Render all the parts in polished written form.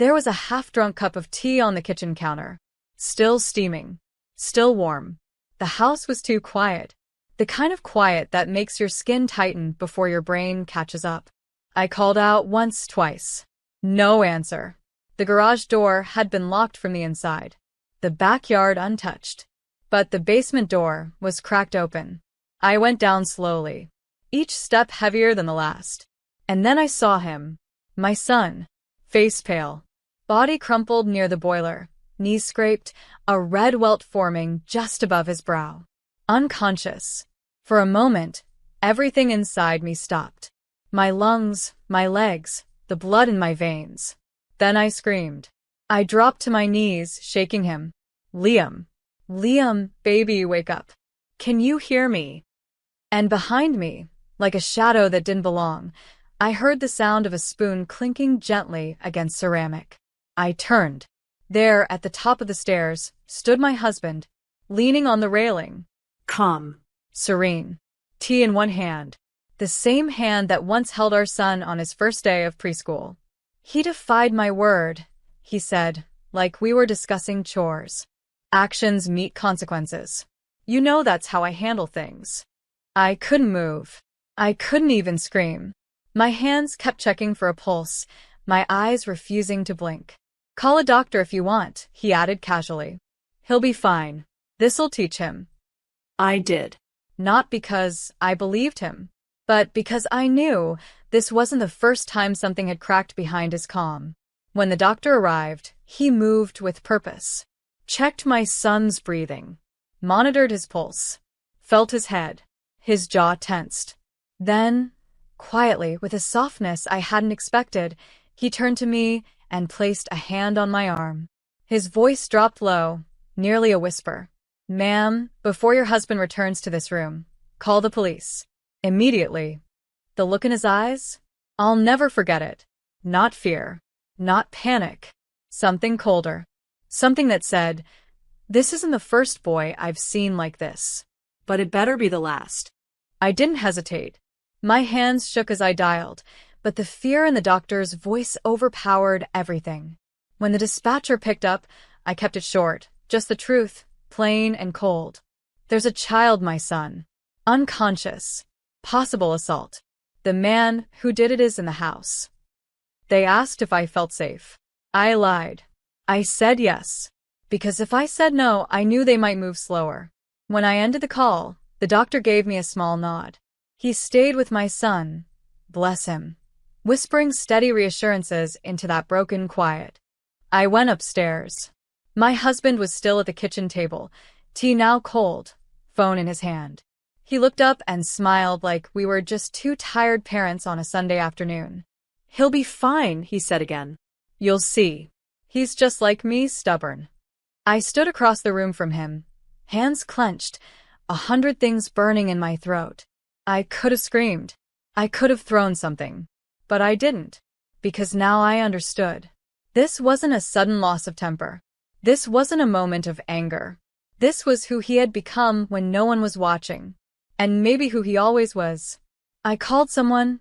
There was a half-drunk cup of tea on the kitchen counter. Still steaming. Still warm. The house was too quiet. The kind of quiet that makes your skin tighten before your brain catches up. I called out once, twice. No answer. The garage door had been locked from the inside. The backyard untouched. But the basement door was cracked open. I went down slowly, each step heavier than the last. And then I saw him. My son. Face pale. Body crumpled near the boiler. Knees scraped, a red welt forming just above his brow. Unconscious. For a moment, everything inside me stopped. My lungs, my legs, the blood in my veins. Then I screamed. I dropped to my knees, shaking him. Liam. Liam, baby, wake up. Can you hear me? And behind me, like a shadow that didn't belong, I heard the sound of a spoon clinking gently against ceramic. I turned. There, at the top of the stairs, stood my husband, leaning on the railing. Calm. Serene. Tea in one hand. The same hand that once held our son on his first day of preschool. He defied my word, he said, like we were discussing chores. Actions meet consequences. You know that's how I handle things. I couldn't move. I couldn't even scream. My hands kept checking for a pulse, my eyes refusing to blink. Call a doctor if you want, he added casually. He'll be fine. This'll teach him. I did. Not because I believed him, but because I knew this wasn't the first time something had cracked behind his calm. When the doctor arrived, he moved with purpose. Checked my son's breathing. Monitored his pulse. Felt his head. His jaw tensed. Then, quietly, with a softness I hadn't expected, he turned to me and placed a hand on my arm. His voice dropped low, nearly a whisper. Ma'am, before your husband returns to this room, call the police. Immediately. The look in his eyes? I'll never forget it. Not fear. Not panic. Something colder. Something that said, this isn't the first boy I've seen like this. But it better be the last. I didn't hesitate. My hands shook as I dialed, but the fear in the doctor's voice overpowered everything. When the dispatcher picked up, I kept it short, just the truth, plain and cold. There's a child, my son. Unconscious. Possible assault. The man who did it is in the house. They asked if I felt safe. I lied. I said yes. Because if I said no, I knew they might move slower. When I ended the call, the doctor gave me a small nod. He stayed with my son. Bless him. Whispering steady reassurances into that broken quiet. I went upstairs. My husband was still at the kitchen table, tea now cold, phone in his hand. He looked up and smiled like we were just two tired parents on a Sunday afternoon. He'll be fine, he said again. You'll see. He's just like me, stubborn. I stood across the room from him, hands clenched, 100 things burning in my throat. I could have screamed. I could have thrown something. But I didn't. Because now I understood. This wasn't a sudden loss of temper. This wasn't a moment of anger. This was who he had become when no one was watching. And maybe who he always was. I called someone,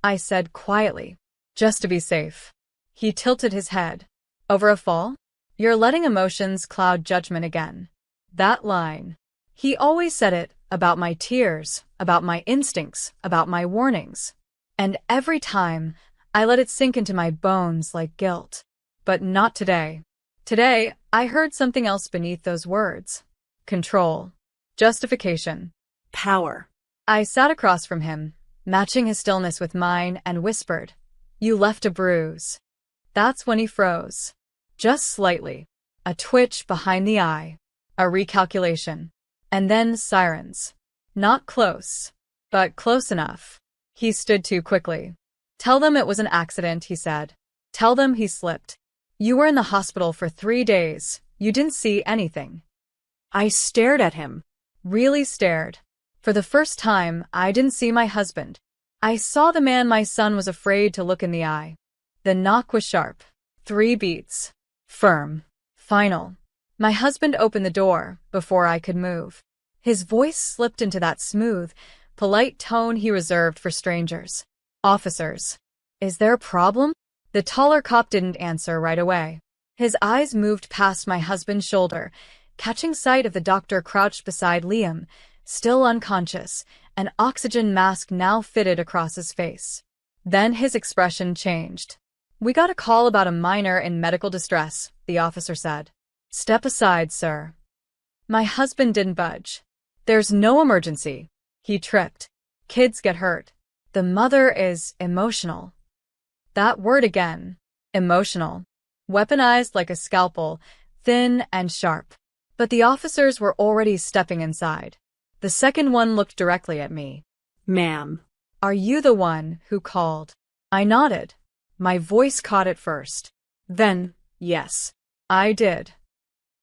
I said quietly, just to be safe. He tilted his head. Over a fall? You're letting emotions cloud judgment again. That line. He always said it about my tears, about my instincts, about my warnings. And every time, I let it sink into my bones like guilt. But not today. Today, I heard something else beneath those words. Control. Justification. Power. I sat across from him, matching his stillness with mine, and whispered, You left a bruise. That's when he froze. Just slightly. A twitch behind the eye. A recalculation. And then sirens. Not close, but close enough. He stood too quickly. Tell them it was an accident, he said. Tell them he slipped. You were in the hospital for 3 days. You didn't see anything. I stared at him. Really stared. For the first time, I didn't see my husband. I saw the man my son was afraid to look in the eye. The knock was sharp. 3 beats. Firm. Final. My husband opened the door before I could move. His voice slipped into that smooth, polite tone he reserved for strangers. Officers. Is there a problem? The taller cop didn't answer right away. His eyes moved past my husband's shoulder, catching sight of the doctor crouched beside Liam, still unconscious, an oxygen mask now fitted across his face. Then his expression changed. "We got a call about a minor in medical distress," the officer said. "Step aside, sir." My husband didn't budge. "There's no emergency." He tripped. "Kids get hurt. The mother is emotional." That word again. Emotional. Weaponized like a scalpel, thin and sharp. But the officers were already stepping inside. The second one looked directly at me. "Ma'am." "Are you the one who called?" I nodded. My voice caught it first. Then, yes. I did.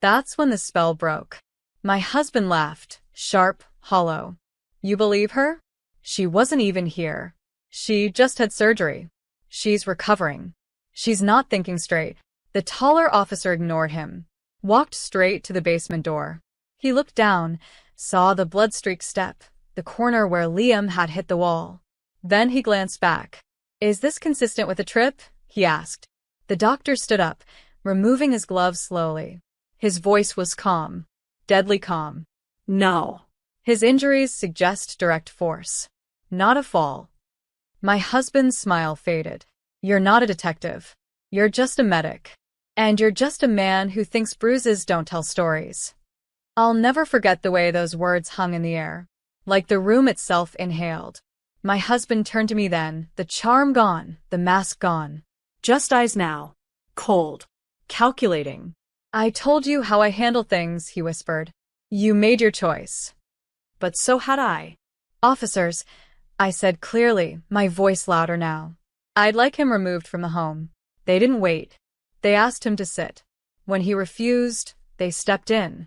That's when the spell broke. My husband laughed, sharp, hollow. "You believe her? She wasn't even here. She just had surgery. She's recovering. She's not thinking straight." The taller officer ignored him, walked straight to the basement door. He looked down, saw the blood-streaked step, the corner where Liam had hit the wall. Then he glanced back. "Is this consistent with the trip?" he asked. The doctor stood up, removing his gloves slowly. His voice was calm, deadly calm. "No." His injuries suggest direct force, not a fall. My husband's smile faded. "You're not a detective. You're just a medic. And you're just a man who thinks bruises don't tell stories." I'll never forget the way those words hung in the air, like the room itself inhaled. My husband turned to me then, the charm gone, the mask gone. Just eyes now. Cold. Calculating. "I told you how I handle things," he whispered. "You made your choice." But so had I. "Officers," I said clearly, my voice louder now. "I'd like him removed from the home." They didn't wait. They asked him to sit. When he refused, they stepped in.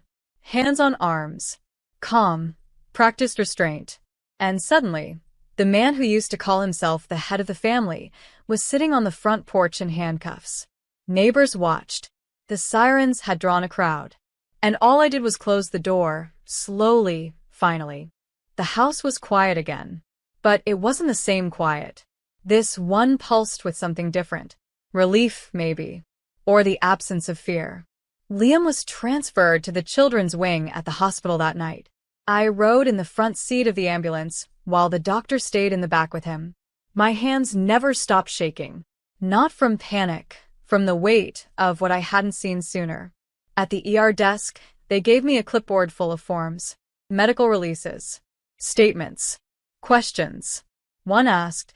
Hands on arms. Calm. Practiced restraint. And suddenly, the man who used to call himself the head of the family was sitting on the front porch in handcuffs. Neighbors watched. The sirens had drawn a crowd. And all I did was close the door, slowly, finally. The house was quiet again. But it wasn't the same quiet. This one pulsed with something different. Relief, maybe. Or the absence of fear. Liam was transferred to the children's wing at the hospital that night. I rode in the front seat of the ambulance, while the doctor stayed in the back with him. My hands never stopped shaking. Not from panic, from the weight of what I hadn't seen sooner. At the ER desk, they gave me a clipboard full of forms. Medical releases. Statements. Questions. One asked,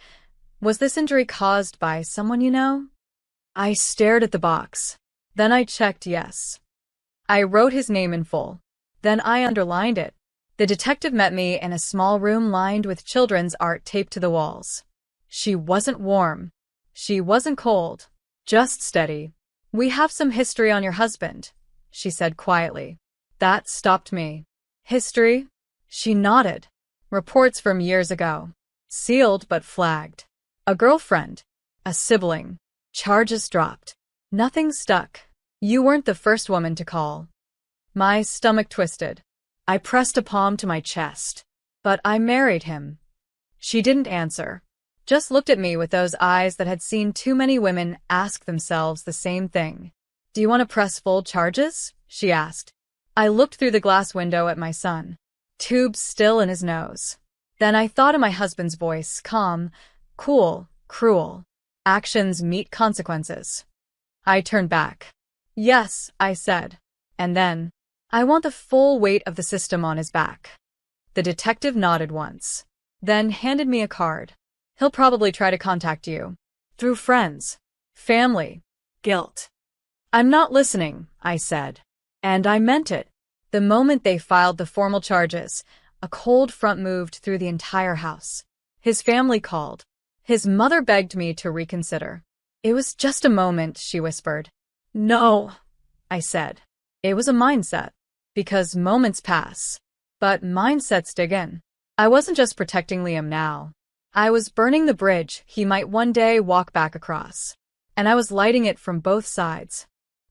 "Was this injury caused by someone you know?" I stared at the box. Then I checked yes. I wrote his name in full. Then I underlined it. The detective met me in a small room lined with children's art taped to the walls. She wasn't warm. She wasn't cold. Just steady. "We have some history on your husband," she said quietly. That stopped me. "History?" She nodded. "Reports from years ago. Sealed but flagged. A girlfriend. A sibling. Charges dropped. Nothing stuck. You weren't the first woman to call." My stomach twisted. I pressed a palm to my chest. "But I married him." She didn't answer. Just looked at me with those eyes that had seen too many women ask themselves the same thing. "Do you want to press full charges?" she asked. I looked through the glass window at my son. Tubes still in his nose. Then I thought of my husband's voice, calm, cool, cruel. Actions meet consequences. I turned back. "Yes," I said. And then, "I want the full weight of the system on his back." The detective nodded once. Then handed me a card. "He'll probably try to contact you. Through friends. Family. Guilt. I'm not listening," I said. And I meant it. The moment they filed the formal charges, a cold front moved through the entire house. His family called. His mother begged me to reconsider. "It was just a moment," she whispered. "No," I said. It was a mindset. Because moments pass. But mindsets dig in. I wasn't just protecting Liam now. I was burning the bridge he might one day walk back across. And I was lighting it from both sides.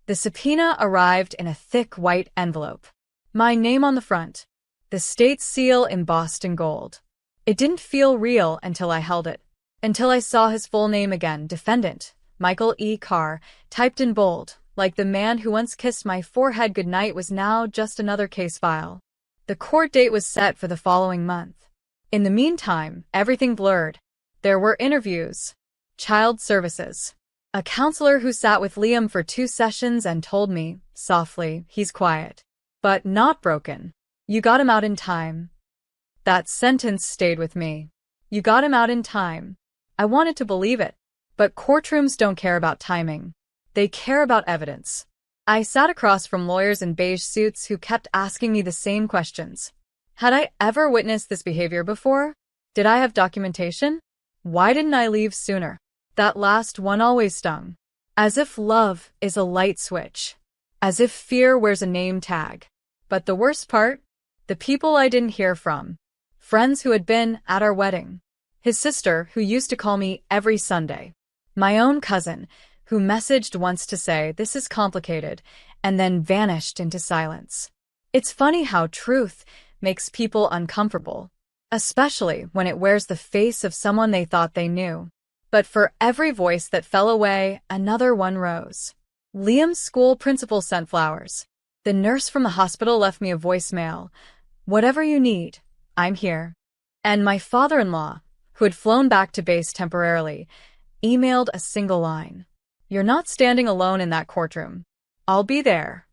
The subpoena arrived in a thick white envelope. My name on the front. The state seal embossed in gold. It didn't feel real until I held it. Until I saw his full name again, defendant, Michael E. Carr, typed in bold, like the man who once kissed my forehead goodnight was now just another case file. The court date was set for the following month. In the meantime, everything blurred. There were interviews, child services, a counselor who sat with Liam for 2 sessions and told me, softly, he's quiet, but not broken. You got him out in time. That sentence stayed with me. You got him out in time. I wanted to believe it, but courtrooms don't care about timing. They care about evidence. I sat across from lawyers in beige suits who kept asking me the same questions. Had I ever witnessed this behavior before? Did I have documentation? Why didn't I leave sooner? That last one always stung. As if love is a light switch. As if fear wears a name tag. But the worst part? The people I didn't hear from. Friends who had been at our wedding. His sister, who used to call me every Sunday. My own cousin, who messaged once to say, this is complicated, and then vanished into silence. It's funny how truth makes people uncomfortable, especially when it wears the face of someone they thought they knew. But for every voice that fell away, another one rose. Liam's school principal sent flowers. The nurse from the hospital left me a voicemail. Whatever you need, I'm here. And my father-in-law, who had flown back to base temporarily, emailed a single line. You're not standing alone in that courtroom. I'll be there.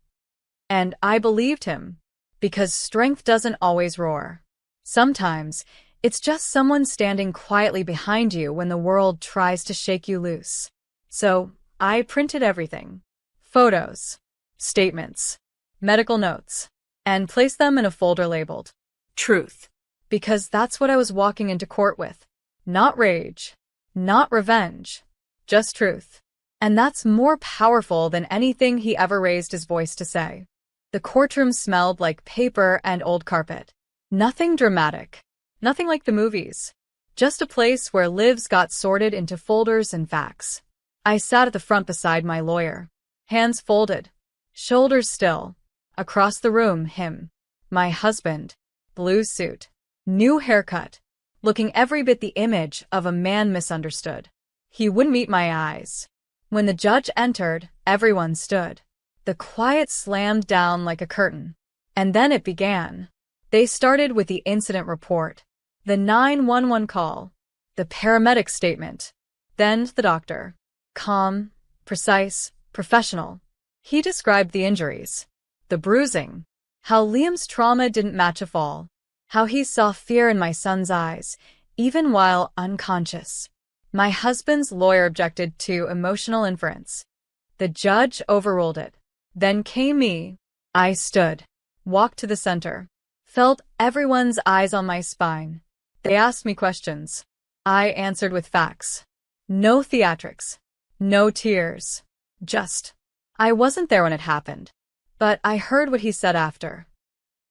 And I believed him, because strength doesn't always roar. Sometimes, it's just someone standing quietly behind you when the world tries to shake you loose. So, I printed everything. Photos, statements, medical notes, and placed them in a folder labeled Truth. Because that's what I was walking into court with. Not rage, not revenge, just truth. And that's more powerful than anything he ever raised his voice to say. The courtroom smelled like paper and old carpet. Nothing dramatic. Nothing like the movies. Just a place where lives got sorted into folders and facts. I sat at the front beside my lawyer. Hands folded. Shoulders still. Across the room, him. My husband. Blue suit. New haircut. Looking every bit the image of a man misunderstood. He wouldn't meet my eyes. When the judge entered, everyone stood. The quiet slammed down like a curtain. And then it began. They started with the incident report, the 911 call, the paramedic statement, then the doctor. Calm, precise, professional. He described the injuries, the bruising, how Liam's trauma didn't match a fall, how he saw fear in my son's eyes, even while unconscious. My husband's lawyer objected to emotional inference. The judge overruled it. Then came me. I stood, walked to the center, felt everyone's eyes on my spine. They asked me questions. I answered with facts. No theatrics. No tears. Just. I wasn't there when it happened, but I heard what he said after.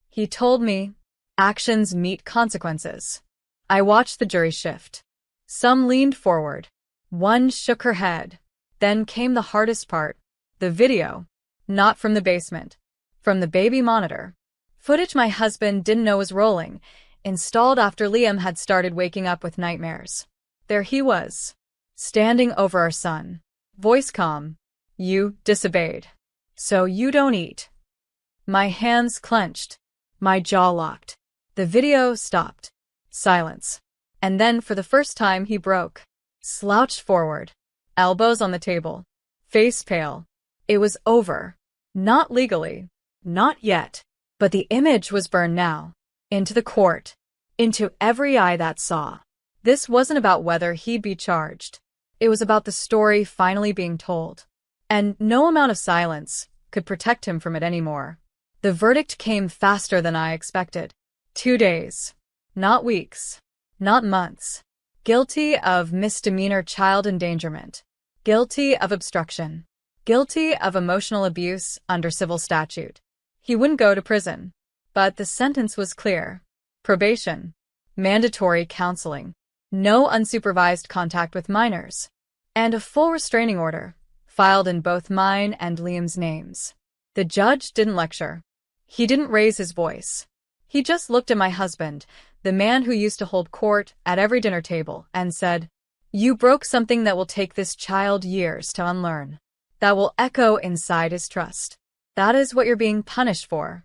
He told me, actions meet consequences. I watched the jury shift. Some leaned forward. One shook her head. Then came the hardest part. The video. Not from the basement. From the baby monitor. Footage my husband didn't know was rolling, installed after Liam had started waking up with nightmares. There he was, standing over our son. Voice calm. You disobeyed. So you don't eat. My hands clenched. My jaw locked. The video stopped. Silence. And then for the first time he broke. Slouched forward. Elbows on the table. Face pale. It was over. Not legally. Not yet. But the image was burned now. Into the court. Into every eye that saw. This wasn't about whether he'd be charged. It was about the story finally being told. And no amount of silence could protect him from it anymore. The verdict came faster than I expected. 2 days. Not weeks. Not months. Guilty of misdemeanor child endangerment. Guilty of obstruction. Guilty of emotional abuse under civil statute. He wouldn't go to prison. But the sentence was clear. Probation. Mandatory counseling. No unsupervised contact with minors. And a full restraining order, filed in both mine and Liam's names. The judge didn't lecture. He didn't raise his voice. He just looked at my husband, the man who used to hold court at every dinner table, and said, You broke something that will take this child years to unlearn. That will echo inside his trust. That is what you're being punished for.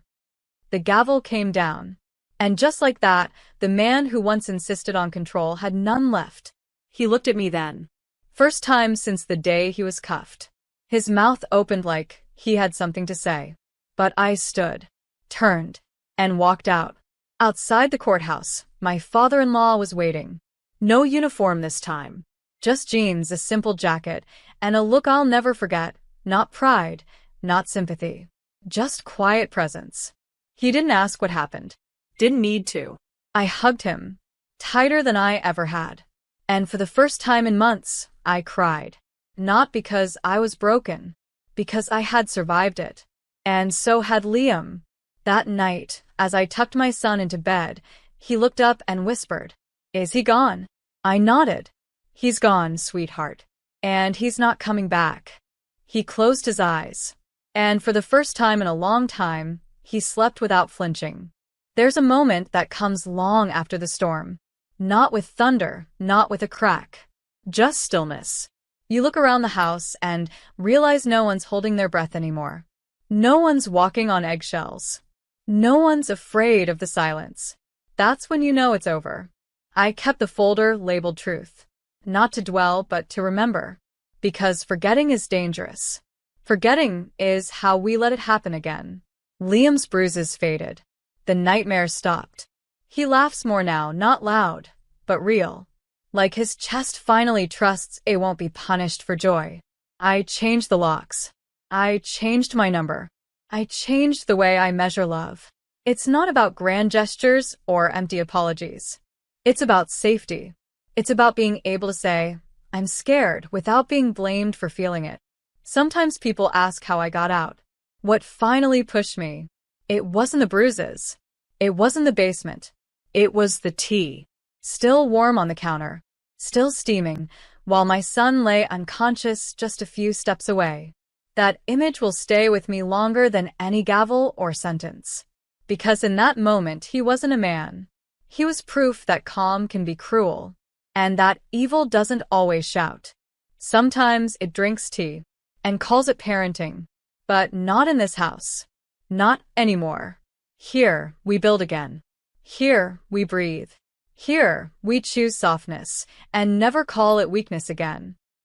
The gavel came down. And just like that, the man who once insisted on control had none left. He looked at me then. First time since the day he was cuffed. His mouth opened like he had something to say. But I stood, turned, and walked out. Outside the courthouse, my father-in-law was waiting. No uniform this time. Just jeans, a simple jacket, and a look I'll never forget. Not pride, not sympathy. Just quiet presence. He didn't ask what happened. Didn't need to. I hugged him, tighter than I ever had. And for the first time in months, I cried. Not because I was broken, because I had survived it. And so had Liam. That night, as I tucked my son into bed, he looked up and whispered, "Is he gone?" I nodded. "He's gone, sweetheart. And he's not coming back." He closed his eyes. And for the first time in a long time, he slept without flinching. There's a moment that comes long after the storm. Not with thunder, not with a crack. Just stillness. You look around the house and realize no one's holding their breath anymore. No one's walking on eggshells. No one's afraid of the silence. That's when you know it's over. I kept the folder labeled truth. Not to dwell, but to remember. Because forgetting is dangerous. Forgetting is how we let it happen again. Liam's bruises faded. The nightmare stopped. He laughs more now, not loud, but real. Like his chest finally trusts it won't be punished for joy. I changed the locks. I changed my number. I changed the way I measure love. It's not about grand gestures or empty apologies. It's about safety. It's about being able to say, "I'm scared," without being blamed for feeling it. Sometimes people ask how I got out. What finally pushed me? It wasn't the bruises. It wasn't the basement. It was the tea. Still warm on the counter. Still steaming, while my son lay unconscious just a few steps away. That image will stay with me longer than any gavel or sentence. Because in that moment, he wasn't a man. He was proof that calm can be cruel, and that evil doesn't always shout. Sometimes it drinks tea and calls it parenting. But not in this house. Not anymore. Here, we build again. Here, we breathe. Here, we choose softness and never call it weakness again.